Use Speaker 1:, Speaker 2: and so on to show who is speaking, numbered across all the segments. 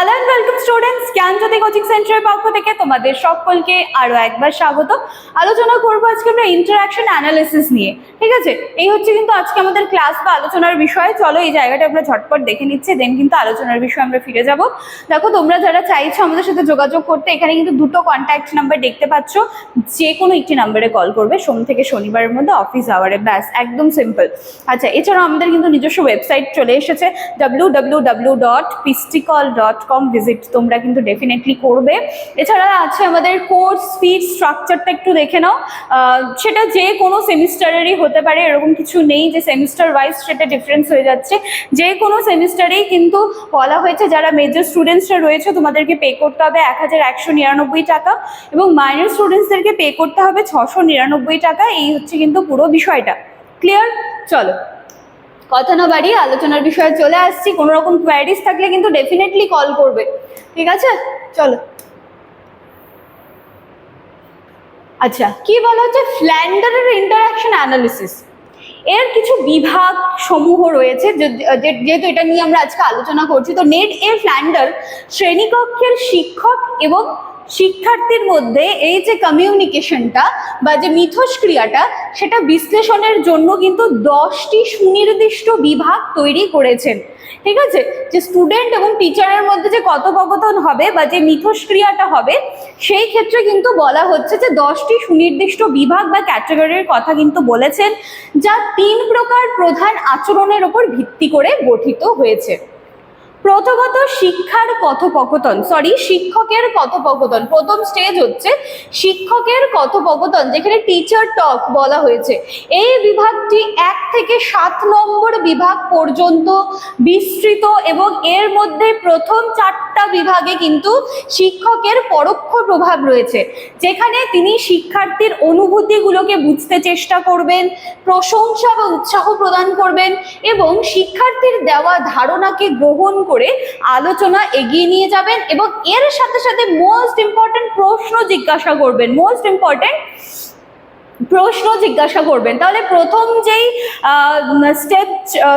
Speaker 1: Hello and welcome students, Gyanjyoti coaching সেন্টারের পক্ষ থেকে তোমাদের সকলকে আরো একবার স্বাগত। আলোচনা করবো আজকে আমরা ইন্টারঅ্যাকশন অ্যানালিসিস নিয়ে। ঠিক আছে, এই হচ্ছে কিন্তু আজকে আমাদের ক্লাস বা আলোচনার বিষয়। চলো এই জায়গাটা আমরা ঝটপট দেখে নিচ্ছি, দেন কিন্তু আলোচনার বিষয়ে আমরা ফিরে যাব। দেখো, তোমরা যারা চাইছো আমাদের সাথে যোগাযোগ করতে, এখানে কিন্তু দুটো কন্ট্যাক্ট নাম্বার দেখতে পাচ্ছ। যে কোনো একটি নাম্বারে কল করবে সোম থেকে শনিবারের মধ্যে অফিস আওয়ারে, ব্যাস একদম সিম্পল। আচ্ছা, এছাড়াও আমাদের কিন্তু নিজস্ব ওয়েবসাইট চলে এসেছে www.pisticall.com, ভিজিট তোমরা কিন্তু ডেফিনেটলি করবে। এছাড়া আছে আমাদের কোর্স ফি স্ট্রাকচারটা, একটু দেখে নাও। সেটা যে কোনো সেমিস্টারেরই হতে পারে, এরকম কিছু নেই যে সেমিস্টার ওয়াইজ সেটা ডিফারেন্স হয়ে যাচ্ছে। যে কোনো সেমিস্টারেই কিন্তু বলা হয়েছে যারা মেজর স্টুডেন্টসরা রয়েছে তোমাদেরকে পে করতে হবে 1199 টাকা, এবং মাইনর স্টুডেন্টসদেরকে পে করতে হবে 699 টাকা। এই হচ্ছে কিন্তু পুরো বিষয়টা। ক্লিয়ার? চলো কথা না বাড়িয়ে আলোচনার বিষয়ে চলে আসছি। কোনো রকম কোয়ারিজ থাকলে কিন্তু ডেফিনেটলি কল করবে, ঠিক আছে? চলো। আচ্ছা, কি বলা হচ্ছে ফ্ল্যান্ডারের ইন্টারঅ্যাকশন অ্যানালিসিস। এর কিছু বিভাগ সমূহ রয়েছে, যেহেতু এটা নিয়ে আমরা আজকে আলোচনা করছি। তো নেড এ ফ্ল্যান্ডার শ্রেণীকক্ষের শিক্ষক এবং শিক্ষার্থীর মধ্যে এই যে কমিউনিকেশনটা বা যে মিথস্ক্রিয়াটা, সেটা বিশ্লেষণের জন্য কিন্তু 10টি সুনির্দিষ্ট বিভাগ তৈরি করেছেন। ঠিক আছে, যে স্টুডেন্ট এবং টিচারের মধ্যে যে কথোপকথন হবে বা যে মিথস্ক্রিয়াটা হবে, সেই ক্ষেত্রে কিন্তু বলা হচ্ছে যে 10টি সুনির্দিষ্ট বিভাগ বা ক্যাটাগরির কথা কিন্তু বলেছেন, যা 3 প্রকার প্রধান আচরণের উপর ভিত্তি করে গঠিত হয়েছে। প্রথমত শিক্ষকের কথোপকথন। প্রথম স্টেজ হচ্ছে শিক্ষকের কথোপকথন, যেখানে টিচার টক বলা হয়েছে। এই বিভাগটি 1 থেকে 7 নম্বর বিভাগ পর্যন্ত বিস্তৃত, এবং এর মধ্যে প্রথম 4টা বিভাগে কিন্তু শিক্ষকের পরোক্ষ প্রভাব রয়েছে, যেখানে তিনি শিক্ষার্থীর অনুভূতিগুলোকে বুঝতে চেষ্টা করবেন, প্রশংসা বা উৎসাহ প্রদান করবেন, এবং শিক্ষার্থীর দেওয়া ধারণাকে গ্রহণ করে আলোচনা এগিয়ে নিয়ে যাবেন, এবং এর সাথে সাথে মোস্ট ইম্পর্টেন্ট প্রশ্ন জিজ্ঞাসা করবেন। তাহলে প্রথম যেই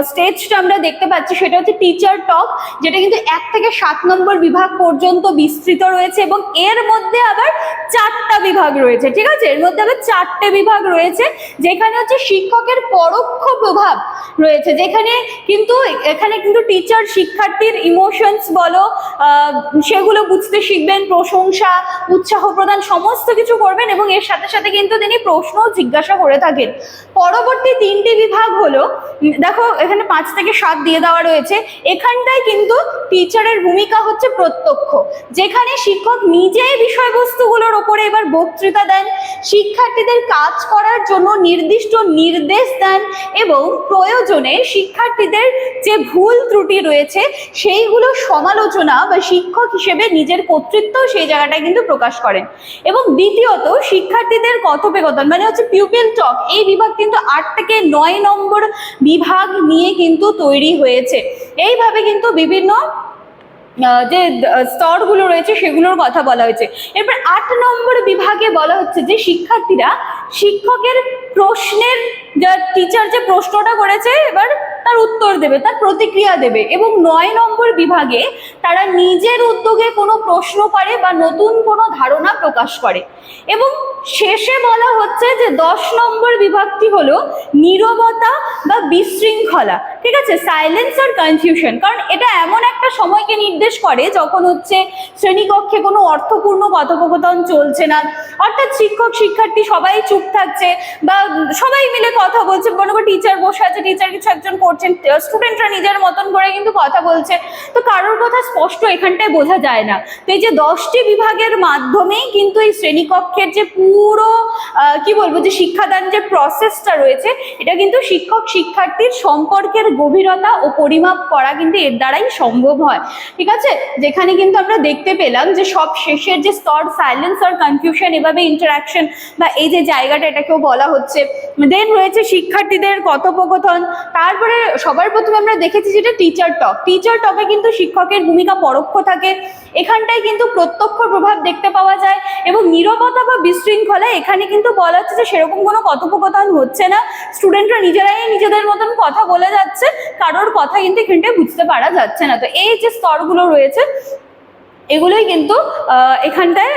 Speaker 1: স্টেজটা আমরা দেখতে পাচ্ছি সেটা হচ্ছে টিচার টক, যেটা কিন্তু 1 থেকে 7 নম্বর বিভাগ পর্যন্ত বিস্তৃত রয়েছে, এবং এর মধ্যে আবার 4টা বিভাগ রয়েছে। ঠিক আছে, এর মধ্যে আবার 4টে বিভাগ রয়েছে, যেখানে হচ্ছে শিক্ষকের পরোক্ষ প্রভাব রয়েছে, যেখানে কিন্তু এখানে কিন্তু টিচার শিক্ষার্থীর ইমোশনস বলো সেগুলো বুঝতে শিখবেন, প্রশংসা উৎসাহ প্রদান সমস্ত কিছু করবেন, এবং এর সাথে সাথে কিন্তু তিনি প্রশ্ন জিজ্ঞাসা করে থাকেন। পরবর্তী 3টি বিভাগ হলো, দেখো এখানে 5 থেকে 7 দিয়ে দেওয়া রয়েছে। এখানটায় কিন্তু টিচারের ভূমিকা হচ্ছে প্রত্যক্ষ, যেখানে শিক্ষক নিজেই বিষয়বস্তুগুলোর ওপরে এবার বক্তৃতা দেন, শিক্ষার্থীদের কাজ করার জন্য নির্দিষ্ট নির্দেশ দেন, এবং প্রয়োজনে শিক্ষার্থীদের যে ভুল ত্রুটি রয়েছে সেইগুলো সমালোচনা বা শিক্ষক হিসেবে নিজের কর্তৃত্ব সেই জায়গাটায় কিন্তু প্রকাশ করেন। এবং দ্বিতীয়ত শিক্ষার্থীদের কথোপকথন, মানে হচ্ছে পিউপিল টক। এই বিভাগ কিন্তু 8 থেকে 9 নম্বর বিভাগ নিয়ে কিন্তু তৈরি হয়েছে। এইভাবে কিন্তু বিভিন্ন যে স্তরগুলো রয়েছে সেগুলোর কথা বলা হয়েছে। এরপর 8 নম্বর বিভাগে বলা হচ্ছে যে শিক্ষার্থীরা শিক্ষকের প্রশ্নের, যা টিচার যে প্রশ্নটা করেছে এবার তার উত্তর দেবে, তার প্রতিক্রিয়া দেবে, এবং 9 নম্বর বিভাগে তারা নিজের উদ্যোগে কোনো প্রশ্ন করে বা নতুন কোনো ধারণা প্রকাশ করে। এবং শেষে বলা হচ্ছে যে 10 নম্বর বিভাগটি হলো নীরবতা বা বিশৃঙ্খলা। ঠিক আছে, সাইলেন্স আর কনফিউশন, কারণ এটা এমন একটা সময়কে নির্দেশ করে যখন হচ্ছে শ্রেণীকক্ষে কোনো অর্থপূর্ণ কথোপকথন চলছে না, অর্থাৎ শিক্ষক শিক্ষার্থী সবাই চুপ থাকছে বা সবাই মিলে কথা বলছে। মনে করো টিচার বসে আছে, টিচার কিছু একজন করছেন, স্টুডেন্টরা নিজের মতন করে কিন্তু কথা বলছে, তো কারোর কথা স্পষ্ট এখানটায় বোঝা যায় না। তো এই যে 10টি বিভাগের মাধ্যমেই কিন্তু এই শ্রেণীকক্ষের যে পুরো কি বলবো যে শিক্ষাদান যে প্রসেসটা রয়েছে, এটা কিন্তু শিক্ষক শিক্ষার্থীর সম্পর্কের গভীরতা ও পরিমাপ করা কিন্তু এর দ্বারাই সম্ভব হয়। ঠিক আছে, যেখানে কিন্তু আমরা দেখতে পেলাম যে সব শেষের যে স্তর সাইলেন্স আর কনফিউশন, এভাবে ইন্টারাকশন বা এই যে জায়গাটা এটাকেও বলা হচ্ছে। দেন রয়েছে শিক্ষার্থীদের কথোপকথন। তারপরে সবার প্রথমে আমরা দেখেছি যেটা টিচার টক। টিচার টকে কিন্তু শিক্ষকের ভূমিকা পরোক্ষ থাকে, এখানটায় কিন্তু প্রত্যক্ষ প্রভাব দেখতে পাওয়া যায়। এবং নীরবতা বা বিশৃঙ্খলা, এখানে কিন্তু বলা হচ্ছে যে সেরকম কোনো কথোপকথন হচ্ছে না, স্টুডেন্টরা নিজেরাই নিজেদের মতন কথা বলে যাচ্ছে, কারোর কথা কিন্তু এখানটায় বুঝতে পারা যাচ্ছে না। তো এই যে স্তরগুলো রয়েছে এগুলোই কিন্তু এখানটায়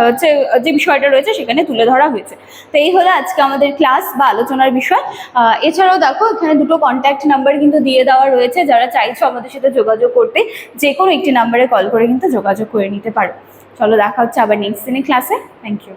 Speaker 1: হচ্ছে যে বিষয়টা রয়েছে সেখানে তুলে ধরা হয়েছে। তো এই হলো আজকে আমাদের ক্লাস বা আলোচনার বিষয়। এছাড়াও দেখো এখানে দুটো কন্ট্যাক্ট নাম্বার কিন্তু দিয়ে দেওয়া রয়েছে, যারা চাইছো আমাদের সাথে যোগাযোগ করতে যে কোনো একটি নাম্বারে কল করে কিন্তু যোগাযোগ করে নিতে পারো। চলো দেখা হচ্ছে আবার নেক্সট দিনের ক্লাসে। Thank you.